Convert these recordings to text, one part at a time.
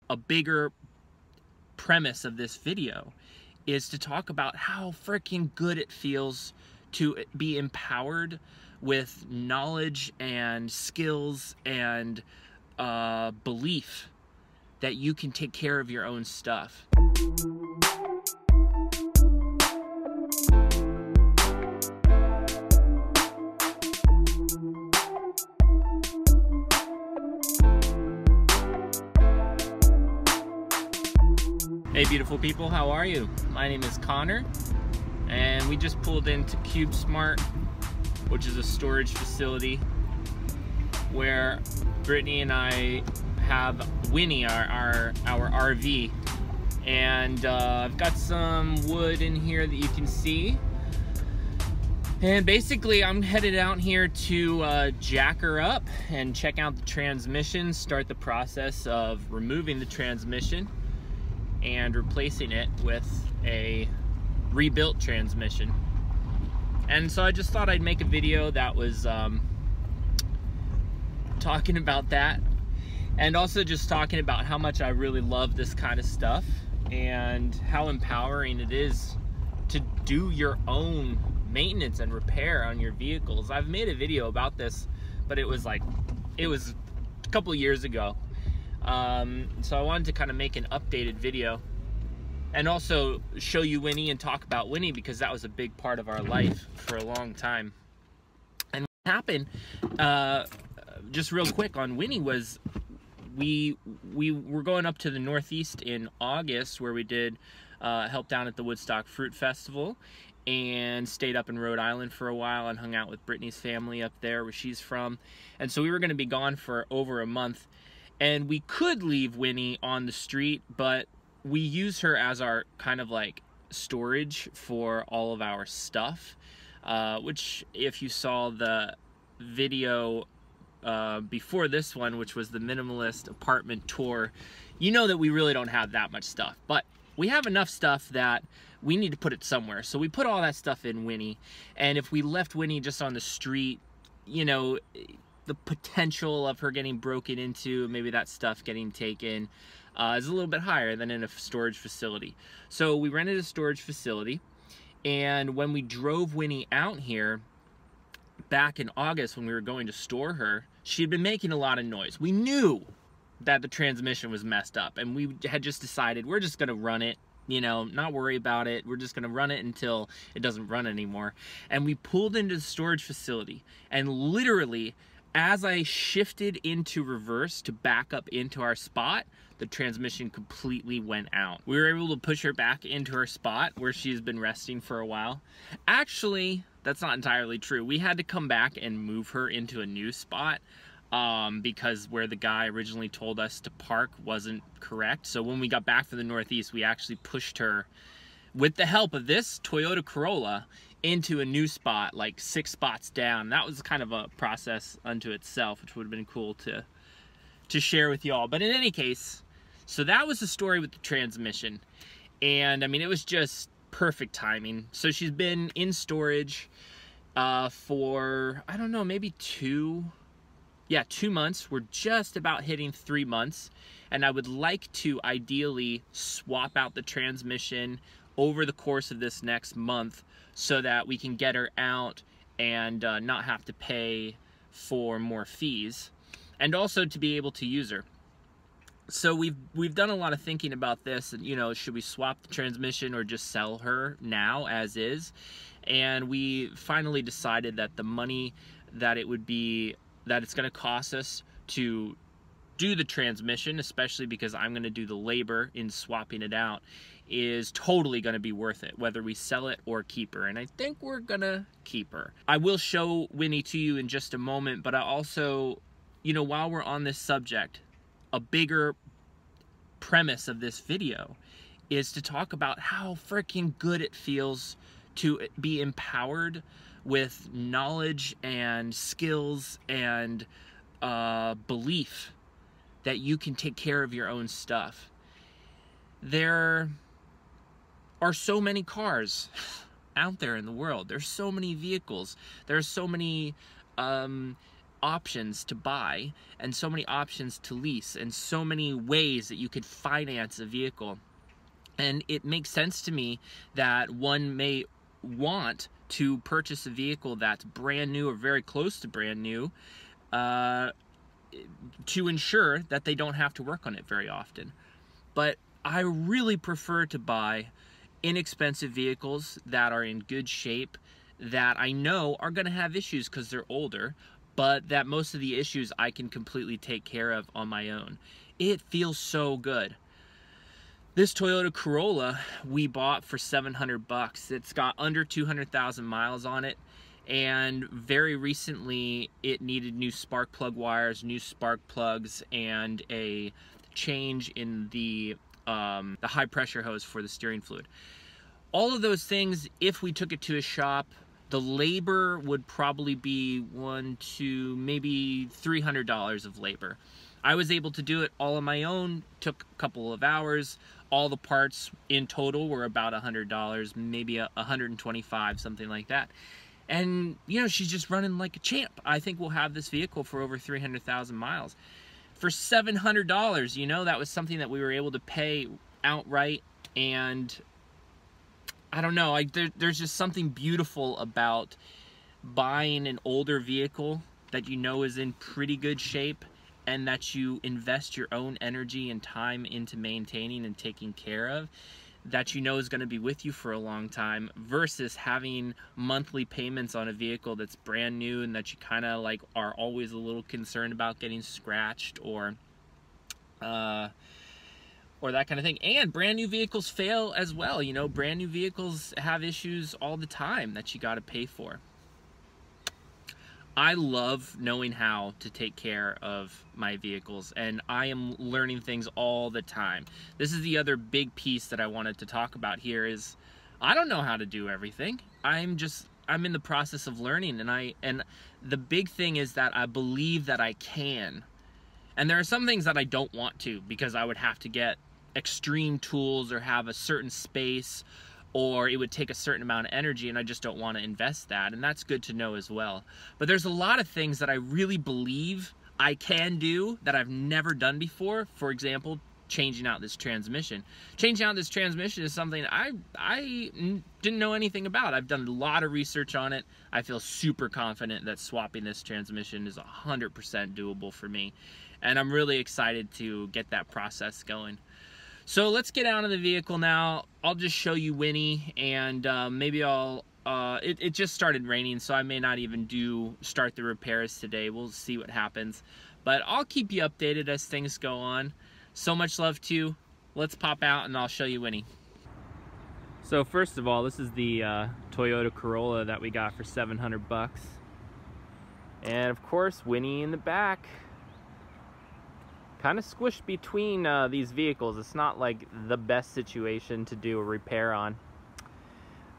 a bigger premise of this video is to talk about how freaking good it feels to be empowered with knowledge and skills and belief that you can take care of your own stuff. Hey beautiful people, how are you? My name is Connor, and we just pulled into CubeSmart, which is a storage facility where Brittany and I have Winnie, our RV, and I've got some wood in here that you can see. And basically I'm headed out here to jack her up and check out the transmission, start the process of removing the transmission and replacing it with a rebuilt transmission. And so I just thought I'd make a video that was talking about that, and also just talking about how much I really love this kind of stuff and how empowering it is to do your own maintenance and repair on your vehicles. I've made a video about this, but it was a couple years ago. So I wanted to kind of make an updated video and also show you Winnie and talk about Winnie, because that was a big part of our life for a long time. And what happened, just real quick on Winnie, was we were going up to the Northeast in August, where we did help down at the Woodstock Fruit Festival, and stayed up in Rhode Island for a while and hung out with Brittany's family up there where she's from. And so we were going to be gone for over a month. And we could leave Winnie on the street, but we use her as our kind of like storage for all of our stuff, which if you saw the video before this one, which was the minimalist apartment tour, you know that we really don't have that much stuff, but we have enough stuff that we need to put it somewhere. So we put all that stuff in Winnie, and if we left Winnie just on the street, you know, the potential of her getting broken into, maybe that stuff getting taken, is a little bit higher than in a storage facility. So we rented a storage facility, and when we drove Winnie out here back in August when we were going to store her, she had been making a lot of noise. We knew that the transmission was messed up, and we had just decided we're just gonna run it, you know, not worry about it. We're just gonna run it until it doesn't run anymore. And we pulled into the storage facility, and literally, as I shifted into reverse to back up into our spot, the transmission completely went out. We were able to push her back into her spot where she's been resting for a while. Actually, that's not entirely true. We had to come back and move her into a new spot because where the guy originally told us to park wasn't correct. So when we got back from the Northeast, we actually pushed her, with the help of this Toyota Corolla, into a new spot, like 6 spots down. That was kind of a process unto itself, which would have been cool to share with y'all. But in any case, so that was the story with the transmission. And I mean, it was just perfect timing. So she's been in storage for, I don't know, maybe 2 months. We're just about hitting 3 months. And I would like to ideally swap out the transmission over the course of this next month, so that we can get her out and not have to pay for more fees, and also to be able to use her. So we've done a lot of thinking about this, and you know, should we swap the transmission or just sell her now as is? And we finally decided that the money that it's going to cost us to do the transmission, especially because I'm going to do the labor in swapping it out, is totally going to be worth it, whether we sell it or keep her. And I think we're gonna keep her. I will show Winnie to you in just a moment, but I also, you know, while we're on this subject, a bigger premise of this video is to talk about how freaking good it feels to be empowered with knowledge and skills and belief that you can take care of your own stuff. There are so many cars out there in the world. There's so many vehicles. There's so many options to buy and so many options to lease and so many ways that you could finance a vehicle. And it makes sense to me that one may want to purchase a vehicle that's brand new or very close to brand new to ensure that they don't have to work on it very often. But I really prefer to buy inexpensive vehicles that are in good shape, that I know are going to have issues because they're older, but that most of the issues I can completely take care of on my own. It feels so good. This Toyota Corolla we bought for 700 bucks. It's got under 200,000 miles on it, and very recently it needed new spark plug wires, new spark plugs, and a change in the high pressure hose for the steering fluid. All of those things, if we took it to a shop, the labor would probably be maybe $300 of labor. I was able to do it all on my own, took a couple of hours. All the parts in total were about $100, maybe $125, something like that. And, you know, she's just running like a champ. I think we'll have this vehicle for over 300,000 miles. For $700, you know, that was something that we were able to pay outright. And I don't know, there's just something beautiful about buying an older vehicle that you know is in pretty good shape, and that you invest your own energy and time into maintaining and taking care of, that you know is going to be with you for a long time, versus having monthly payments on a vehicle that's brand new and that you kind of like are always a little concerned about getting scratched or that kind of thing. And brand new vehicles fail as well. You know, brand new vehicles have issues all the time that you got to pay for. I love knowing how to take care of my vehicles, and I am learning things all the time. This is the other big piece that I wanted to talk about here is I don't know how to do everything. I'm in the process of learning, and the big thing is that I believe that I can. And there are some things that I don't want to, because I would have to get extreme tools or have a certain space, or it would take a certain amount of energy, and I just don't want to invest that, and that's good to know as well. But there's a lot of things that I really believe I can do that I've never done before. For example, changing out this transmission. Changing out this transmission is something I didn't know anything about. I've done a lot of research on it. I feel super confident that swapping this transmission is 100% doable for me, and I'm really excited to get that process going. So let's get out of the vehicle now. I'll just show you Winnie, and maybe it just started raining, so I may not even start the repairs today. We'll see what happens. But I'll keep you updated as things go on. So much love to you. Let's pop out and I'll show you Winnie. So first of all, this is the Toyota Corolla that we got for 700 bucks. And of course, Winnie in the back. Kind of squished between these vehicles. It's not like the best situation to do a repair on.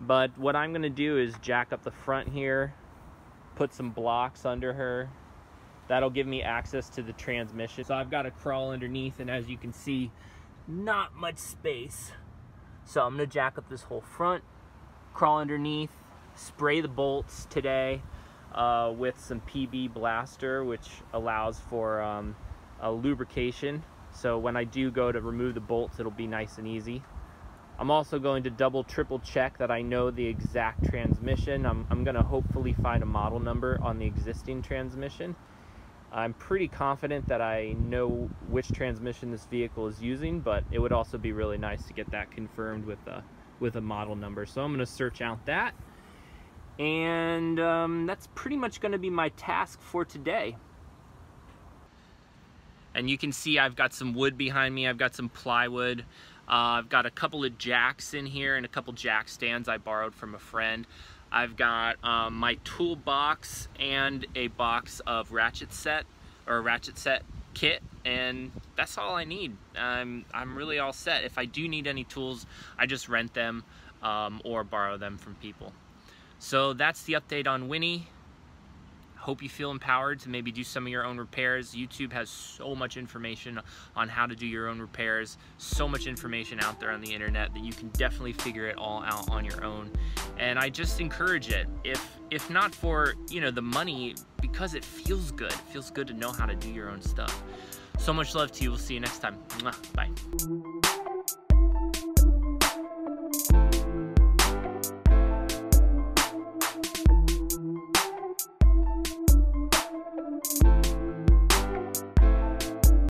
But what I'm going to do is jack up the front here, put some blocks under her. That'll give me access to the transmission. So I've got to crawl underneath, and as you can see, not much space. So I'm going to jack up this whole front, crawl underneath, spray the bolts today with some PB Blaster, which allows for a lubrication, so when I do go to remove the bolts, it'll be nice and easy. I'm also going to triple check that I know the exact transmission. I'm going to hopefully find a model number on the existing transmission. I'm pretty confident that I know which transmission this vehicle is using, but it would also be really nice to get that confirmed with a model number. So I'm going to search out that, and that's pretty much going to be my task for today. And you can see I've got some wood behind me. I've got some plywood. I've got a couple of jacks in here and a couple jack stands I borrowed from a friend. I've got my toolbox and a box of ratchet set kit, and that's all I need. I'm really all set. If I do need any tools, I just rent them or borrow them from people. So that's the update on Winnie. Hope you feel empowered to maybe do some of your own repairs. YouTube has so much information on how to do your own repairs, so much information out there on the internet that you can definitely figure it all out on your own. And I just encourage it. If not for, you know, the money because it feels good. It feels good to know how to do your own stuff. So much love to you. We'll see you next time. Mwah. Bye.